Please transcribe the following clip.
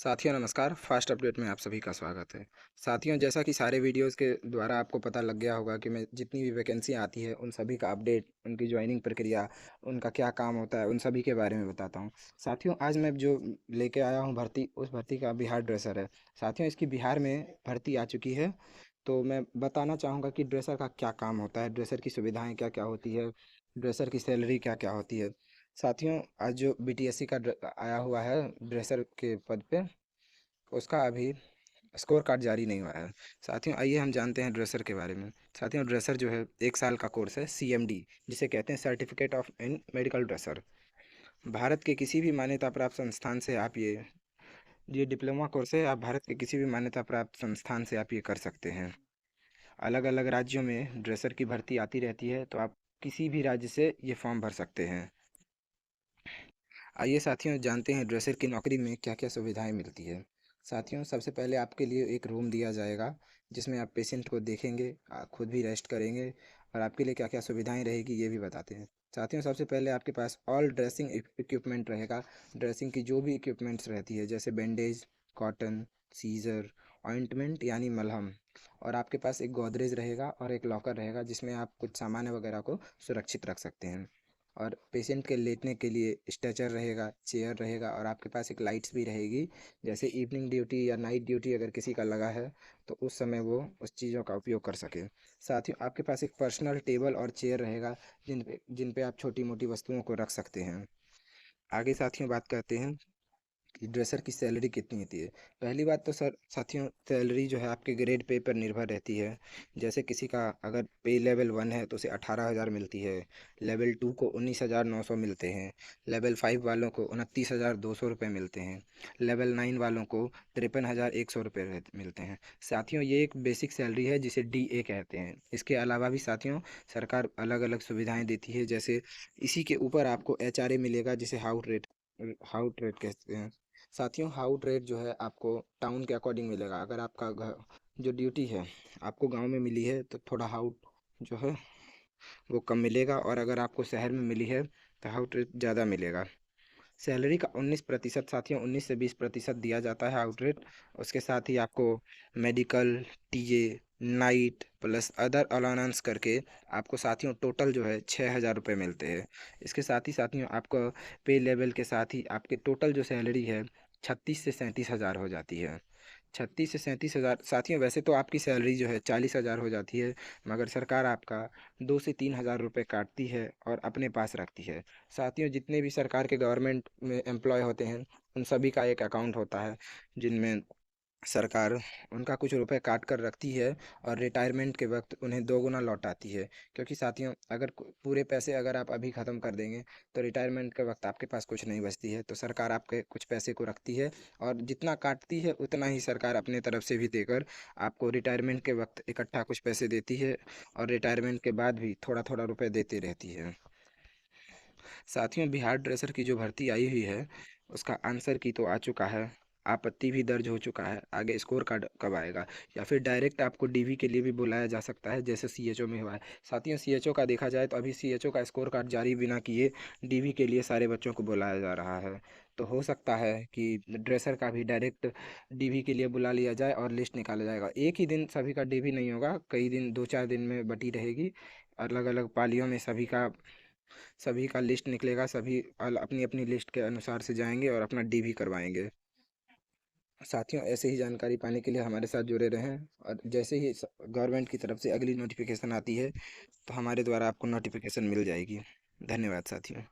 साथियों नमस्कार, fast update में आप सभी का स्वागत है। साथियों जैसा कि सारे वीडियोज़ के द्वारा आपको पता लग गया होगा कि मैं जितनी भी वैकेंसी आती है उन सभी का अपडेट, उनकी जॉइनिंग प्रक्रिया, उनका क्या काम होता है, उन सभी के बारे में बताता हूँ। साथियों आज मैं जो लेके आया हूँ भर्ती, उस भर्ती का बिहार ड्रेसर है। साथियों इसकी बिहार में भर्ती आ चुकी है, तो मैं बताना चाहूँगा कि ड्रेसर का क्या काम होता है, ड्रेसर की सुविधाएँ क्या-क्या होती है, ड्रेसर की सैलरी क्या-क्या होती है। साथियों आज जो बीटीएससी का आया हुआ है ड्रेसर के पद पे, उसका अभी स्कोर कार्ड जारी नहीं हुआ है। साथियों आइए हम जानते हैं ड्रेसर के बारे में। साथियों ड्रेसर जो है 1 साल का कोर्स है सीएमडी, जिसे कहते हैं certificate of in medical dresser. Bharat के किसी भी मान्यता प्राप्त संस्थान से आप ये डिप्लोमा कोर्स है, आप भारत के किसी भी मान्यता प्राप्त संस्थान से आप ये कर सकते हैं। अलग अलग राज्यों में ड्रेसर की भर्ती आती रहती है, तो आप किसी भी राज्य से ये फॉर्म भर सकते हैं। आइए साथियों जानते हैं ड्रेसर की नौकरी में क्या क्या सुविधाएं मिलती है। साथियों सबसे पहले आपके लिए एक रूम दिया जाएगा, जिसमें आप पेशेंट को देखेंगे, खुद भी रेस्ट करेंगे, और आपके लिए क्या क्या सुविधाएं रहेगी ये भी बताते हैं। साथियों सबसे पहले आपके पास ऑल ड्रेसिंग इक्विपमेंट रहेगा। ड्रेसिंग की जो भी इक्विपमेंट्स रहती है जैसे बैंडेज, कॉटन, सीजर, ऑइंटमेंट यानी मलहम, और आपके पास एक गोदरेज रहेगा और एक लॉकर रहेगा जिसमें आप कुछ सामान वगैरह को सुरक्षित रख सकते हैं। और पेशेंट के लेटने के लिए स्ट्रेचर रहेगा, चेयर रहेगा, और आपके पास एक लाइट्स भी रहेगी। जैसे इवनिंग ड्यूटी या नाइट ड्यूटी अगर किसी का लगा है तो उस समय वो उस चीज़ों का उपयोग कर सके। साथ ही आपके पास एक पर्सनल टेबल और चेयर रहेगा, जिन पे आप छोटी मोटी वस्तुओं को रख सकते हैं। आगे साथियों बात करते हैं कि ड्रेसर की सैलरी कितनी होती है। पहली बात तो सर साथियों सैलरी जो है आपके ग्रेड पे पर निर्भर रहती है। जैसे किसी का अगर पे लेवल 1 है तो उसे 18,000 मिलती है, लेवल 2 को 19,900 मिलते हैं, लेवल 5 वालों को 29,200 रुपये मिलते हैं, लेवल 9 वालों को 53,100 रुपये मिलते हैं। साथियों ये एक बेसिक सैलरी है जिसे डीए कहते हैं। इसके अलावा भी साथियों सरकार अलग अलग सुविधाएं देती है, जैसे इसी के ऊपर आपको एचआरए मिलेगा, जिसे हाउट रेट कहते हैं। साथियों हाउट रेट जो है आपको टाउन के अकॉर्डिंग मिलेगा। अगर आपका घर जो ड्यूटी है आपको गांव में मिली है तो थोड़ा हाउट जो है वो कम मिलेगा, और अगर आपको शहर में मिली है तो हाउट रेट ज़्यादा मिलेगा। सैलरी का 19% साथियों 19 से 20% दिया जाता है आउट रेट। उसके साथ ही आपको medical, TA, night plus other allowance करके आपको साथियों टोटल जो है 6,000 रुपये मिलते हैं। इसके साथ ही साथियों आपको पे लेवल के साथ ही आपके टोटल जो सैलरी है 36 से 37 हज़ार हो जाती है। 36 से 37 हज़ार साथियों वैसे तो आपकी सैलरी जो है 40,000 हो जाती है, मगर सरकार आपका 2 से 3 हज़ार रुपये काटती है और अपने पास रखती है। साथियों जितने भी सरकार के गवर्नमेंट में एम्प्लॉय होते हैं उन सभी का एक अकाउंट होता है, जिनमें सरकार उनका कुछ रुपए काट कर रखती है और रिटायरमेंट के वक्त उन्हें दोगुना लौटाती है। क्योंकि साथियों अगर पूरे पैसे अगर आप अभी ख़त्म कर देंगे तो रिटायरमेंट के वक्त आपके पास कुछ नहीं बचती है, तो सरकार आपके कुछ पैसे को रखती है, और जितना काटती है उतना ही सरकार अपने तरफ से भी देकर आपको रिटायरमेंट के वक्त इकट्ठा कुछ पैसे देती है, और रिटायरमेंट के बाद भी थोड़ा थोड़ा रुपए देती रहती है। साथियों बिहार ड्रेसर की जो भर्ती आई हुई है उसका आंसर की तो आ चुका है, आपत्ति भी दर्ज हो चुका है। आगे स्कोर कार्ड कब आएगा, या फिर डायरेक्ट आपको डीवी के लिए भी बुलाया जा सकता है जैसे सीएचओ में हुआ है। साथियों सीएचओ का देखा जाए तो अभी सीएचओ का स्कोर कार्ड जारी बिना किए डीवी के लिए सारे बच्चों को बुलाया जा रहा है। तो हो सकता है कि ड्रेसर का भी डायरेक्ट डीवी के लिए बुला लिया जाए और लिस्ट निकाला जाएगा। एक ही दिन सभी का डीवी नहीं होगा, कई दिन 2-4 दिन में बटी रहेगी। अलग अलग पालियों में सभी का लिस्ट निकलेगा, सभी अपनी अपनी लिस्ट के अनुसार से जाएंगे और अपना डीवी करवाएंगे। साथियों ऐसे ही जानकारी पाने के लिए हमारे साथ जुड़े रहें, और जैसे ही गवर्नमेंट की तरफ से अगली नोटिफिकेशन आती है तो हमारे द्वारा आपको नोटिफिकेशन मिल जाएगी। धन्यवाद साथियों।